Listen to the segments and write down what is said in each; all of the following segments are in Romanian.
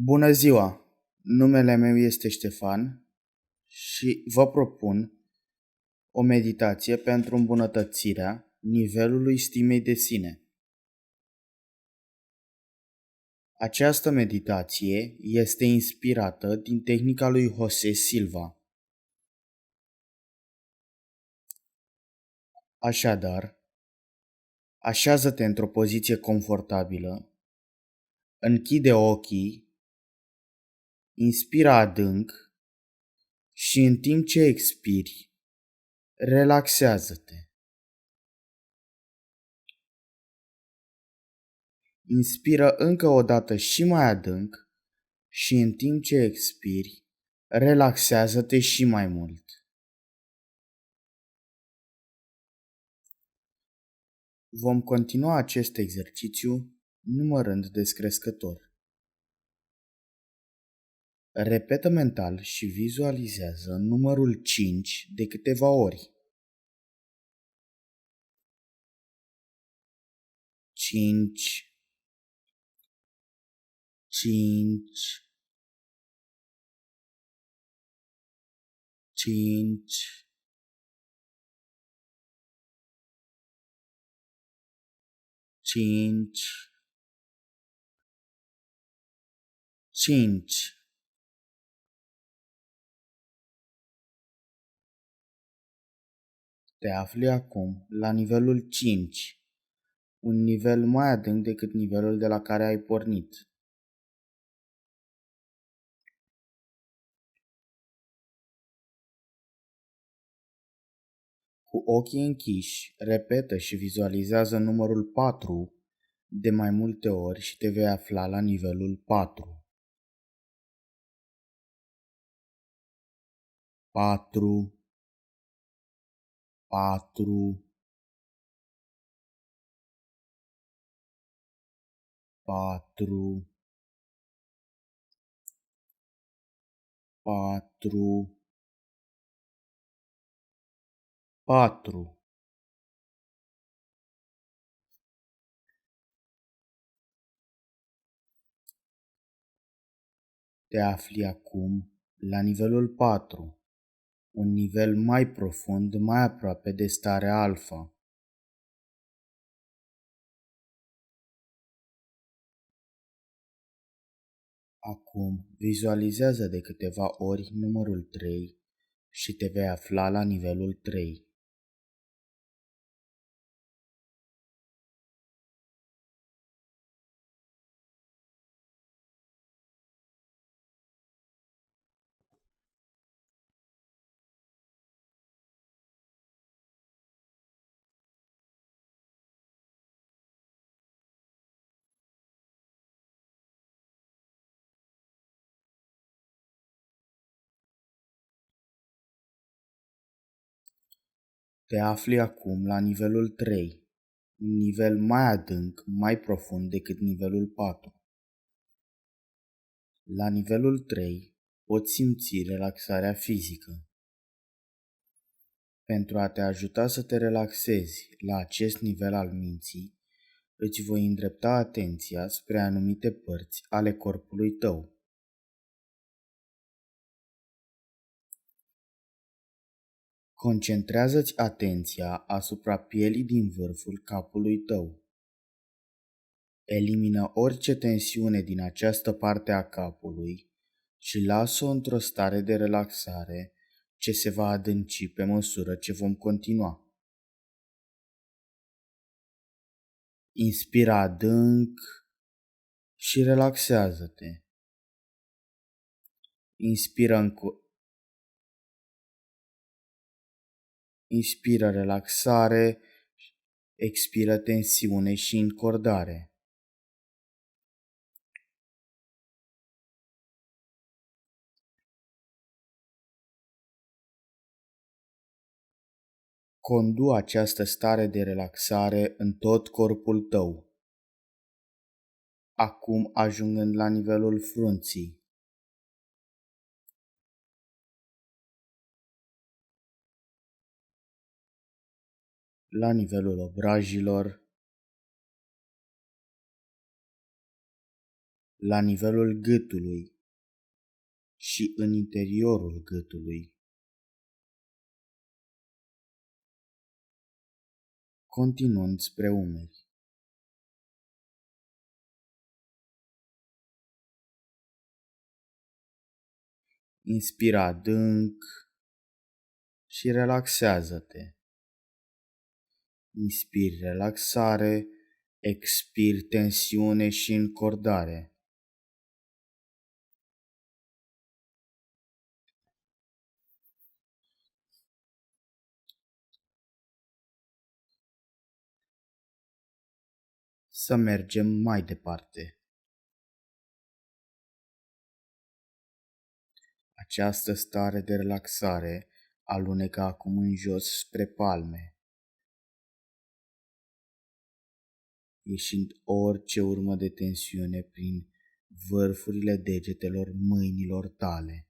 Bună ziua! Numele meu este Ștefan și vă propun o meditație pentru îmbunătățirea nivelului stimei de sine. Această meditație este inspirată din tehnica lui José Silva. Așadar, așează-te într-o poziție confortabilă, închide ochii, inspiră adânc și în timp ce expiri, relaxează-te. Inspiră încă o dată și mai adânc și în timp ce expiri, relaxează-te și mai mult. Vom continua acest exercițiu numărând descrescător. Repetă mental și vizualizează numărul 5 de câteva ori. 5, 5, 5, 5, 5. Te afli acum la nivelul 5, un nivel mai adânc decât nivelul de la care ai pornit. Cu ochii închiși, repetă și vizualizează numărul 4 de mai multe ori și te vei afla la nivelul 4. 4, 4, 4, 4, 4. Te afli acum la nivelul 4, un nivel mai profund, mai aproape de starea alfa. Acum vizualizează de câteva ori numărul 3 și te vei afla la nivelul 3. Te afli acum la nivelul 3, un nivel mai adânc, mai profund decât nivelul 4. La nivelul 3 poți simți relaxarea fizică. Pentru a te ajuta să te relaxezi la acest nivel al minții, îți voi îndrepta atenția spre anumite părți ale corpului tău. Concentrează-ți atenția asupra pielii din vârful capului tău. Elimină orice tensiune din această parte a capului și lasă-o într-o stare de relaxare ce se va adânci pe măsură ce vom continua. Inspiră adânc și relaxează-te. Inspiră relaxare, expiră tensiune și încordare. Condu această stare de relaxare în tot corpul tău. Acum ajungând la nivelul frunții. La nivelul obrajilor, la nivelul gâtului și în interiorul gâtului. Continuând spre umeri. Inspira adânc și relaxează-te. Inspiri relaxare, expiri tensiune și încordare. Să mergem mai departe. Această stare de relaxare alunecă acum în jos spre palme, ieșind orice urmă de tensiune prin vârfurile degetelor mâinilor tale.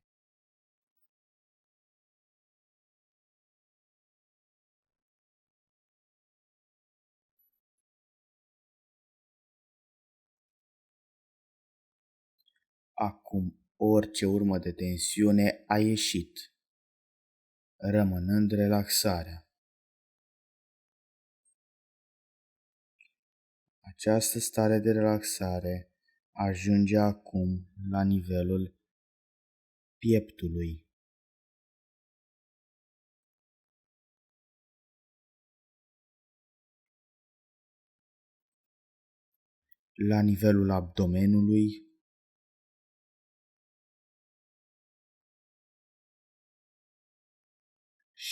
Acum orice urmă de tensiune a ieșit, rămânând relaxarea. Această stare de relaxare ajunge acum la nivelul pieptului. La nivelul abdomenului,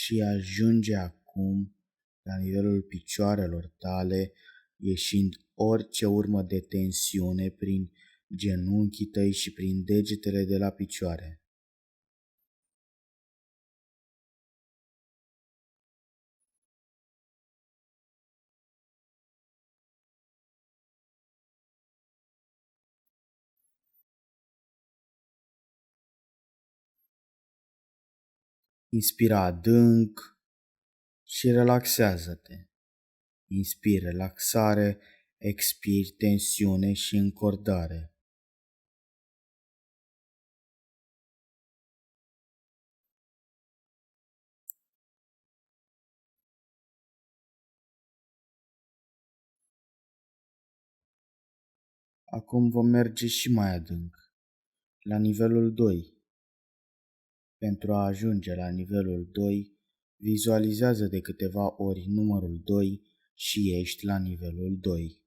și ajunge acum la nivelul picioarelor tale, ieșind orice urmă de tensiune prin genunchii tăi și prin degetele de la picioare. Inspira adânc și relaxează-te. Inspiri relaxare, expiri tensiune și încordare. Acum vom merge și mai adânc, la nivelul 2. Pentru a ajunge la nivelul 2, vizualizează de câteva ori numărul 2 și ești la nivelul 2.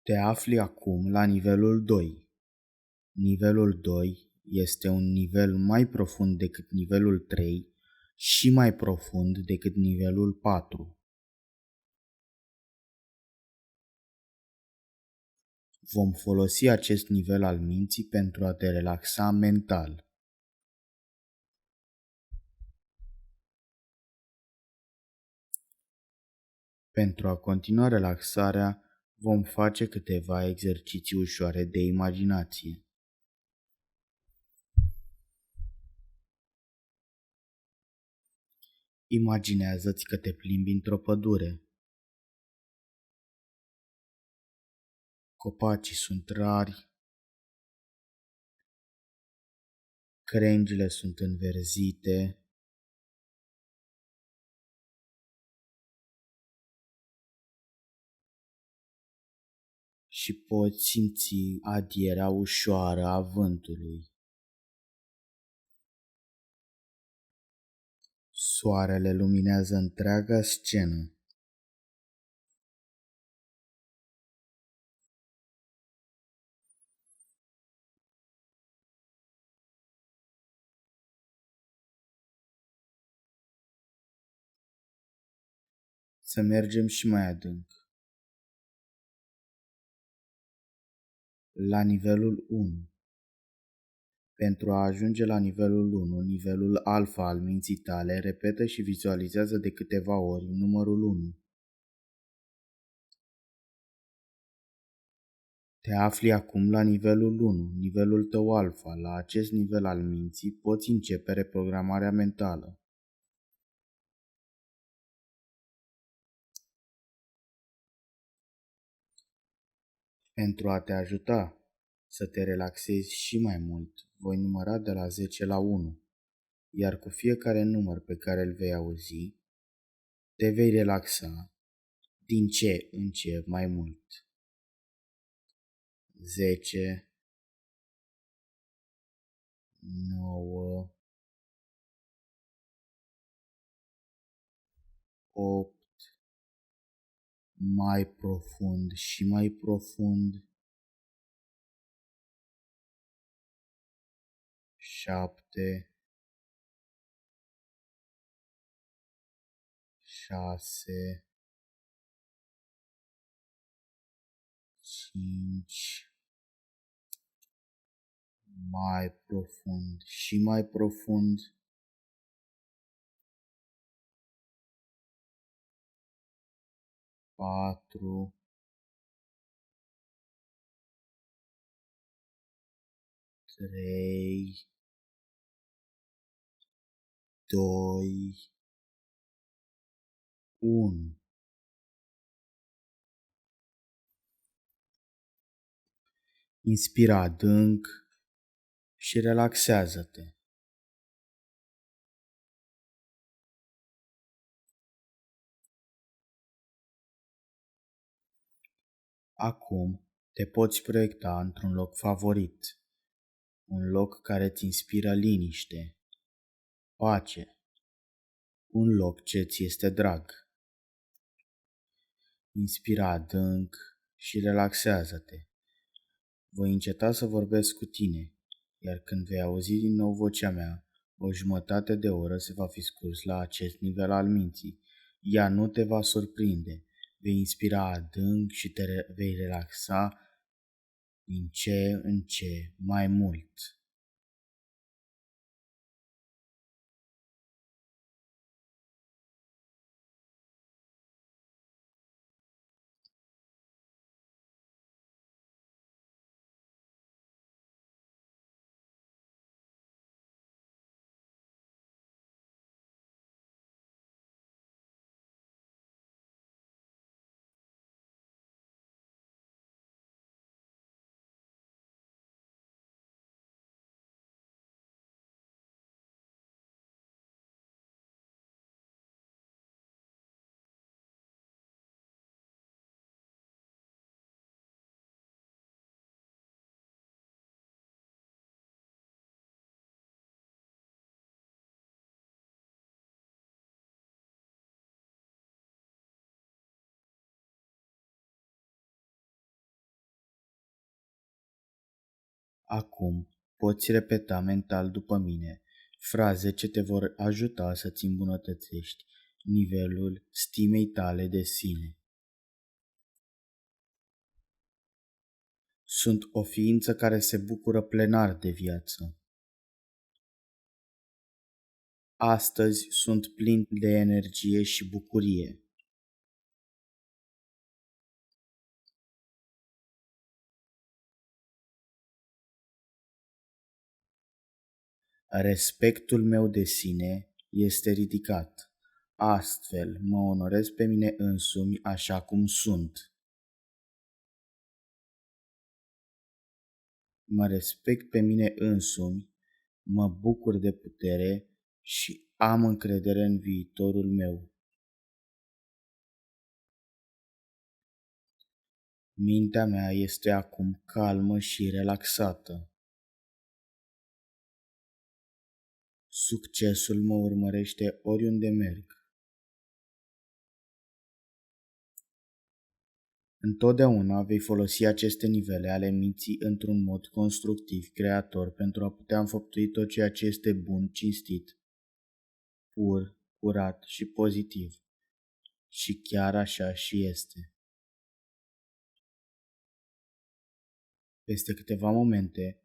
Te afli acum la nivelul 2. Nivelul 2 este un nivel mai profund decât nivelul 3 și mai profund decât nivelul 4. Vom folosi acest nivel al minții pentru a te relaxa mental. Pentru a continua relaxarea, vom face câteva exerciții ușoare de imaginație. Imaginează-ți că te plimbi într-o pădure. Copacii sunt rari, crengile sunt înverzite, și poți simți adierea ușoară a vântului. Soarele luminează întreaga scenă. Să mergem și mai adânc. la nivelul 1. Pentru a ajunge la nivelul 1, nivelul alfa al minții tale, repetă și vizualizează de câteva ori numărul 1. Te afli acum la nivelul 1, nivelul tău alfa. La acest nivel al minții poți începe reprogramarea mentală. Pentru a te ajuta să te relaxezi și mai mult, voi număra de la 10 la 1, iar cu fiecare număr pe care îl vei auzi, te vei relaxa din ce în ce mai mult. 10, 9, 8, mai profund și mai profund, 7, 6, 5, mai profund și mai profund, 4, 3, 2, 1. Inspira adânc și relaxează-te. Acum te poți proiecta într-un loc favorit, un loc care îți inspiră liniște, pace, un loc ce ți este drag. Inspira adânc și relaxează-te. Voi înceta să vorbesc cu tine, iar când vei auzi din nou vocea mea, o jumătate de oră se va fi scurs la acest nivel al minții. Ea nu te va surprinde. Vei inspira adânc și vei relaxa din ce în ce mai mult. Acum poți repeta mental după mine fraze ce te vor ajuta să-ți îmbunătățești nivelul stimei tale de sine. Sunt o ființă care se bucură plenar de viață. Astăzi sunt plin de energie și bucurie. Respectul meu de sine este ridicat. Astfel mă onorez pe mine însumi așa cum sunt. Mă respect pe mine însumi, mă bucur de putere și am încredere în viitorul meu. Mintea mea este acum calmă și relaxată. Succesul mă urmărește oriunde merg. Întotdeauna vei folosi aceste nivele ale minții într-un mod constructiv, creator, pentru a putea înfăptui tot ceea ce este bun, cinstit, pur, curat și pozitiv. Și chiar așa și este. Peste câteva momente,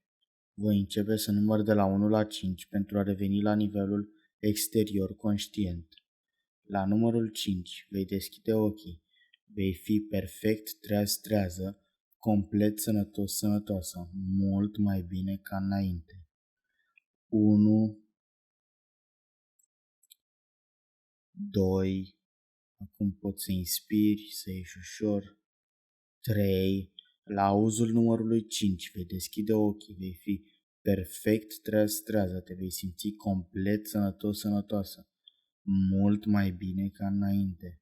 voi începe să număr de la 1 la 5 pentru a reveni la nivelul exterior conștient. La numărul 5 vei deschide ochii, vei fi perfect trează, complet sănătoasă, mult mai bine ca înainte. 1, 2, acum poți să inspiri, să ieși ușor. 3, la auzul numărului 5 vei deschide ochii, vei fi perfect trează, te vei simți complet sănătoasă, mult mai bine ca înainte.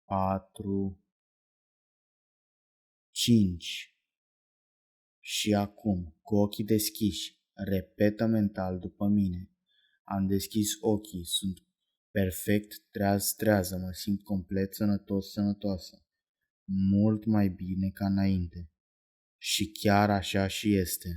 4, 5. Și acum, cu ochii deschiși, repetă mental după mine. Am deschis ochii, sunt perfect trează, mă simt complet sănătoasă, mult mai bine ca înainte. Și chiar așa și este.